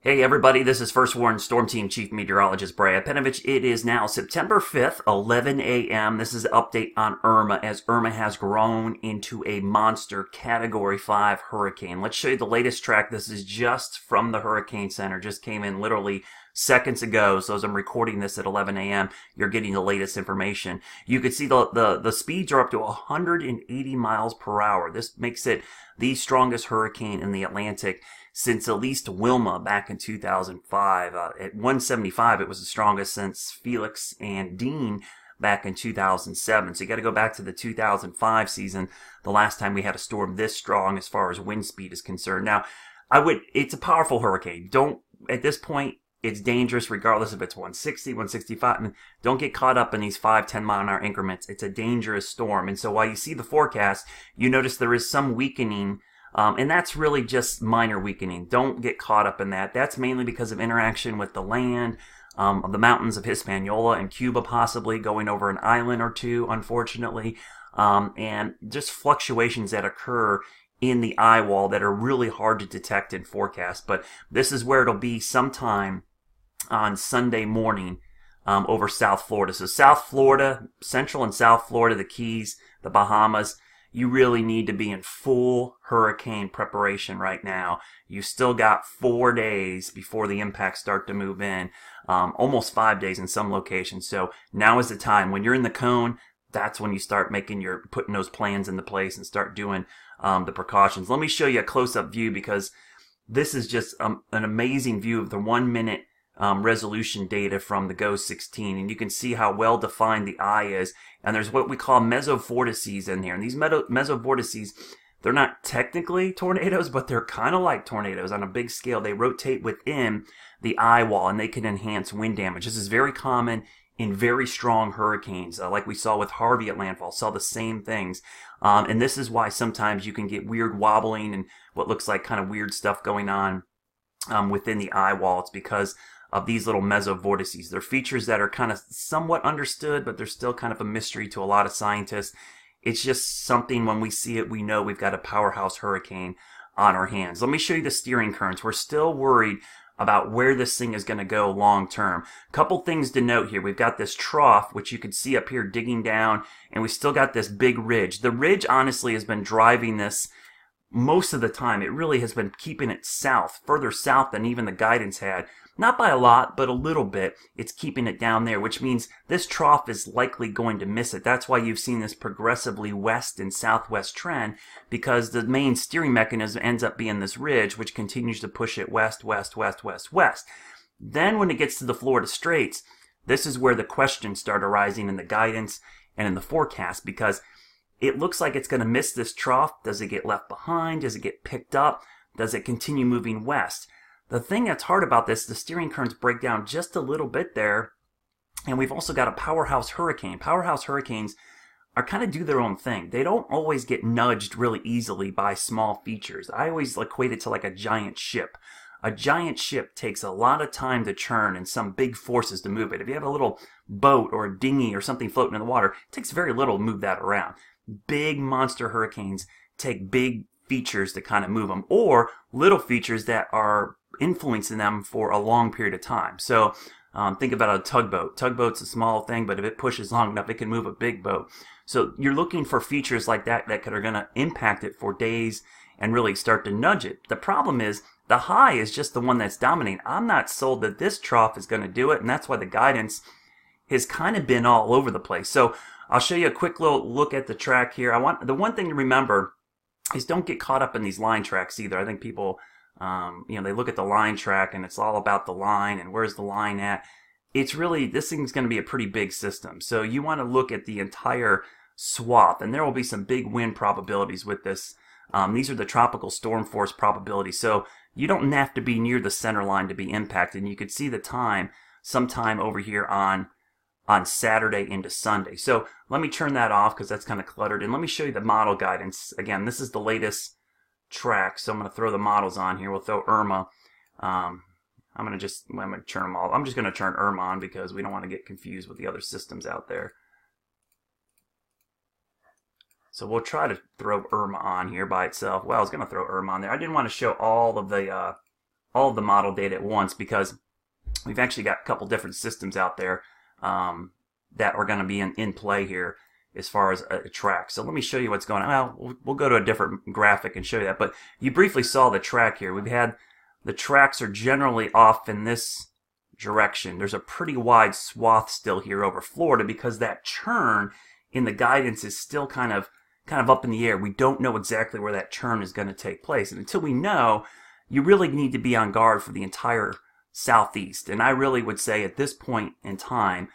Hey everybody, this is First Warn Storm Team Chief Meteorologist Brad Penovich. It is now September 5th, 11 a.m. This is an update on Irma, as Irma has grown into a monster Category 5 hurricane. Let's show you the latest track. This is just from the Hurricane Center. Just came in literally seconds ago, so as I'm recording this at 11 a.m., you're getting the latest information. You can see the speeds are up to 180 miles per hour. This makes it the strongest hurricane in the Atlantic since at least Wilma back in 2005. At 175, it was the strongest since Felix and Dean back in 2007. So you got to go back to the 2005 season, the last time we had a storm this strong as far as wind speed is concerned. Now, it's a powerful hurricane. At this point, it's dangerous regardless if it's 160, 165. I mean, don't get caught up in these 5-10 mile an hour increments. It's a dangerous storm. And so while you see the forecast, you notice there is some weakening. And that's really just minor weakening. Don't get caught up in that. That's mainly because of interaction with the land, of the mountains of Hispaniola and Cuba possibly going over an island or two, unfortunately, and just fluctuations that occur in the eye wall that are really hard to detect and forecast. But this is where it'll be sometime on Sunday morning over South Florida. So South Florida, Central and South Florida, the Keys, the Bahamas, you really need to be in full hurricane preparation right now. You still got 4 days before the impacts start to move in, almost 5 days in some locations. So now is the time. When you're in the cone, that's when you start putting those plans into place and start doing the precautions. Let me show you a close-up view because this is just an amazing view of the 1 minute resolution data from the GOES 16, and you can see how well defined the eye is. And there's what we call mesovortices in here, and these mesovortices, they're not technically tornadoes, but they're kind of like tornadoes on a big scale. They rotate within the eye wall, and they can enhance wind damage. This is very common in very strong hurricanes, like we saw with Harvey at landfall. Saw the same things, and this is why sometimes you can get weird wobbling and what looks like kind of weird stuff going on within the eye wall. It's because of these little mesovortices. They're features that are kind of somewhat understood, but they're still kind of a mystery to a lot of scientists. It's just something when we see it, we know we've got a powerhouse hurricane on our hands. Let me show you the steering currents. We're still worried about where this thing is going to go long term. Couple things to note here. We've got this trough, which you can see up here digging down, and we still got this big ridge. The ridge honestly has been driving this most of the time. It really has been keeping it south, further south than even the guidance had. Not by a lot, but a little bit. It's keeping it down there, which means this trough is likely going to miss it. That's why you've seen this progressively west and southwest trend, because the main steering mechanism ends up being this ridge, which continues to push it west, west, west, west, west. Then when it gets to the Florida Straits, this is where the questions start arising in the guidance and in the forecast, because it looks like it's going to miss this trough. Does it get left behind? Does it get picked up? Does it continue moving west? The thing that's hard about this, the steering currents break down just a little bit there, and we've also got a powerhouse hurricane. Powerhouse hurricanes are kind of do their own thing. They don't always get nudged really easily by small features. I always equate it to like a giant ship. A giant ship takes a lot of time to churn and some big forces to move it. If you have a little boat or a dinghy or something floating in the water, it takes very little to move that around. Big monster hurricanes take big features to kind of move them, or little features that are influencing them for a long period of time. So think about a tugboat. Tugboat's a small thing, but if it pushes long enough, it can move a big boat. So you're looking for features like that are going to impact it for days and really start to nudge it. The problem is the high is just the one that's dominating. I'm not sold that this trough is going to do it, and that's why the guidance has kind of been all over the place. So I'll show you a quick little look at the track here. The one thing to remember is don't get caught up in these line tracks either. I think people they look at the line track and it's all about the line and where's the line at. It's really, this thing's going to be a pretty big system. So you want to look at the entire swath, and there will be some big wind probabilities with this. These are the tropical storm force probabilities. So you don't have to be near the center line to be impacted. And you could see the time sometime over here on Saturday into Sunday. So let me turn that off because that's kind of cluttered. And let me show you the model guidance. Again, this is the latest track, so I'm going to throw the models on here. We'll throw Irma. I'm going to turn them all. I'm just going to turn Irma on because we don't want to get confused with the other systems out there. So we'll try to throw Irma on here by itself. Well, I was going to throw Irma on there. I didn't want to show all of the all of the model data at once because we've actually got a couple different systems out there that are going to be in play here as far as a track. So let me show you what's going on. Well, we'll go to a different graphic and show you that. But you briefly saw the track here. We've had the tracks are generally off in this direction. There's a pretty wide swath still here over Florida because that churn in the guidance is still kind of up in the air. We don't know exactly where that churn is going to take place. And until we know, you really need to be on guard for the entire southeast. And I really would say at this point in time,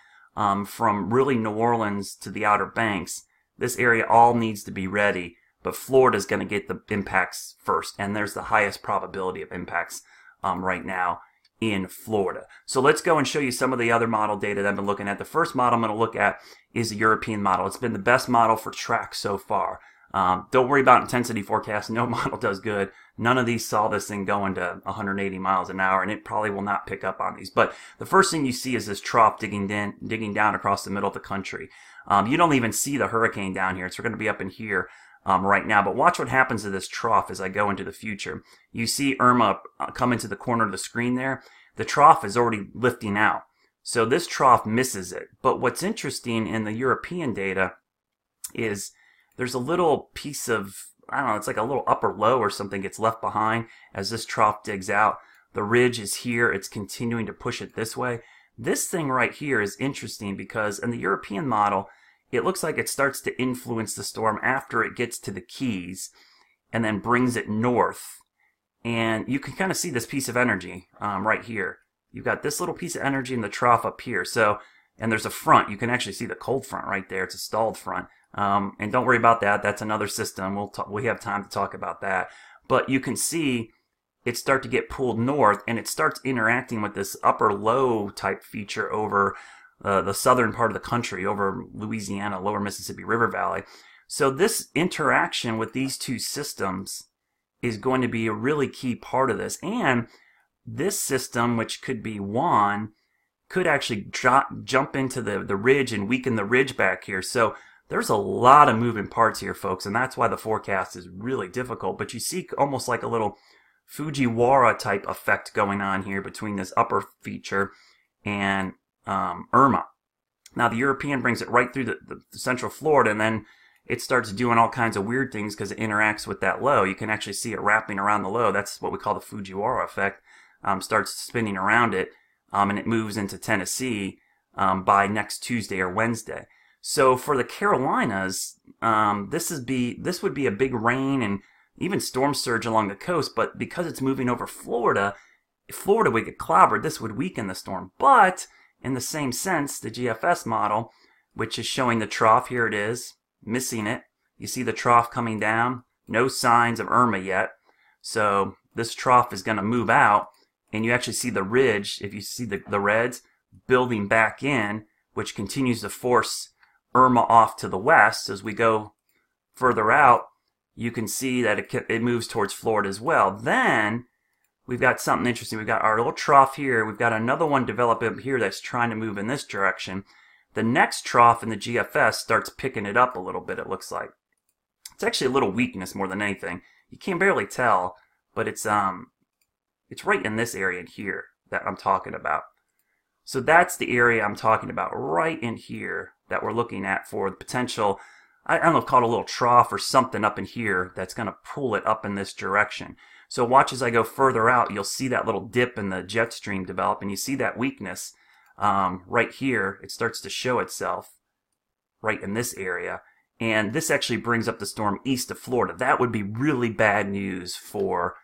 from really New Orleans to the Outer Banks, this area all needs to be ready. But Florida's going to get the impacts first. And there's the highest probability of impacts right now in Florida. So let's go and show you some of the other model data that I've been looking at. The first model I'm going to look at is the European model. It's been the best model for track so far. Don't worry about intensity forecast. No model does good. None of these saw this thing going to 180 miles an hour, and it probably will not pick up on these. But the first thing you see is this trough digging down across the middle of the country. You don't even see the hurricane down here. It's going to be up in here right now. But watch what happens to this trough as I go into the future. You see Irma come into the corner of the screen there. The trough is already lifting out. So this trough misses it. But what's interesting in the European data is there's a little piece of, I don't know, it's like a little upper low or something gets left behind as this trough digs out. The ridge is here. It's continuing to push it this way. This thing right here is interesting because in the European model, it looks like it starts to influence the storm after it gets to the Keys and then brings it north. And you can kind of see this piece of energy right here. You've got this little piece of energy in the trough up here. So, and there's a front. You can actually see the cold front right there. It's a stalled front. And don't worry about that. That's another system. We have time to talk about that. But you can see it start to get pulled north, and it starts interacting with this upper low type feature over the southern part of the country, over Louisiana, lower Mississippi River Valley. So this interaction with these two systems is going to be a really key part of this. And this system, which could be one, could actually jump into the ridge and weaken the ridge back here. So there's a lot of moving parts here, folks, and that's why the forecast is really difficult. But you see almost like a little Fujiwara type effect going on here between this upper feature and Irma. Now the European brings it right through the central Florida, and then it starts doing all kinds of weird things because it interacts with that low. You can actually see it wrapping around the low. That's what we call the Fujiwara effect. Starts spinning around it, and it moves into Tennessee by next Tuesday or Wednesday. So for the Carolinas, this would be a big rain and even storm surge along the coast. But because it's moving over Florida, if Florida would get clobbered, this would weaken the storm. But in the same sense, the GFS model, which is showing the trough, here it is, missing it. You see the trough coming down. No signs of Irma yet. So this trough is going to move out. And you actually see the ridge, if you see the reds, building back in, which continues to force Irma off to the west. As we go further out, you can see that it moves towards Florida as well. Then we've got something interesting. We've got our little trough here. We've got another one developing up here that's trying to move in this direction. The next trough in the GFS starts picking it up a little bit, it looks like. It's actually a little weakness more than anything. You can barely tell, but it's right in this area here that I'm talking about. So that's the area I'm talking about, right in here, that we're looking at for the potential, I don't know, called a little trough or something up in here that's going to pull it up in this direction. So watch as I go further out, you'll see that little dip in the jet stream develop, and you see that weakness right here. It starts to show itself right in this area. And this actually brings up the storm east of Florida. That would be really bad news for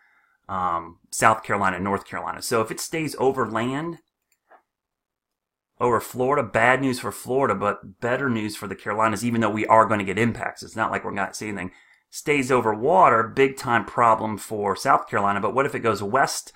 South Carolina and North Carolina. So if it stays over land, over Florida, bad news for Florida, but better news for the Carolinas, even though we are going to get impacts. It's not like we're not going to see anything. Stays over water, big time problem for South Carolina. But what if it goes west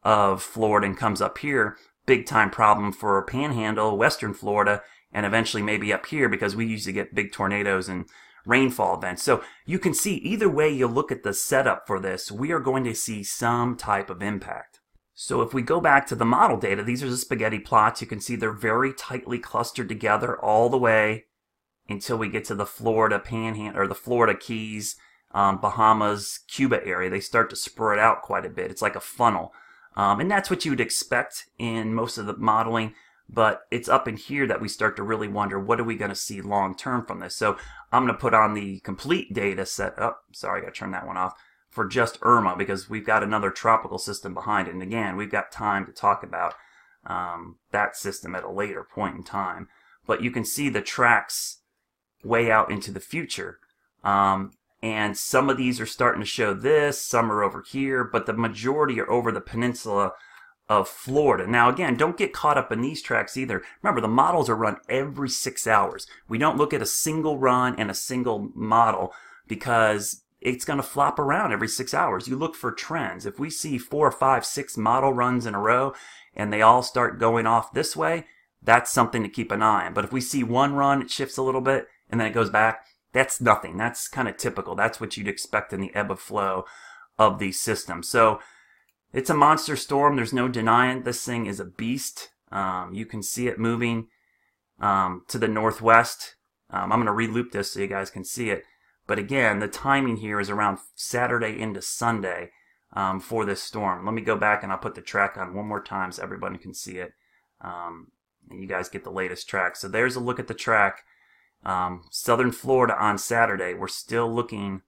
of Florida and comes up here? Big time problem for Panhandle, Western Florida, and eventually maybe up here, because we usually get big tornadoes and rainfall events. So you can see either way you look at the setup for this, we are going to see some type of impact. So if we go back to the model data, these are the spaghetti plots. You can see they're very tightly clustered together all the way until we get to the Florida Panhandle, or the Florida Keys, Bahamas, Cuba area. They start to spread out quite a bit. It's like a funnel. And that's what you would expect in most of the modeling. But it's up in here that we start to really wonder, what are we going to see long term from this? So I'm going to put on the complete data set. Oh, sorry, I got to turn that one off. For just Irma, because we've got another tropical system behind it. And again, we've got time to talk about that system at a later point in time. But you can see the tracks way out into the future. And some of these are starting to show this, some are over here, but the majority are over the peninsula of Florida. Now again, don't get caught up in these tracks either. Remember, the models are run every 6 hours. We don't look at a single run and a single model because it's going to flop around every 6 hours. You look for trends. If we see 4, 5, 6 model runs in a row and they all start going off this way, that's something to keep an eye on. But if we see one run, it shifts a little bit and then it goes back, that's nothing. That's kind of typical. That's what you'd expect in the ebb and flow of these systems. So it's a monster storm. There's no denying this thing is a beast. You can see it moving to the northwest. I'm going to re-loop this so you guys can see it. But again, the timing here is around Saturday into Sunday for this storm. Let me go back and I'll put the track on one more time so everybody can see it. And you guys get the latest track. So there's a look at the track. Southern Florida on Saturday. We're still looking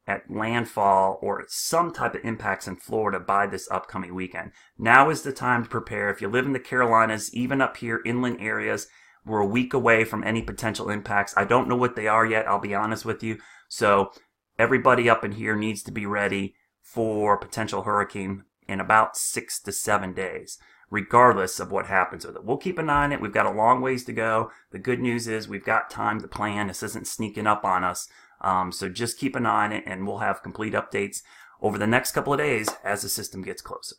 at landfall or some type of impacts in Florida by this upcoming weekend. Now is the time to prepare. If you live in the Carolinas, even up here, inland areas, we're a week away from any potential impacts. I don't know what they are yet, I'll be honest with you. So everybody up in here needs to be ready for potential hurricane in about 6 to 7 days, regardless of what happens with it. We'll keep an eye on it. We've got a long ways to go. The good news is we've got time to plan. This isn't sneaking up on us. So just keep an eye on it, and we'll have complete updates over the next couple of days as the system gets closer.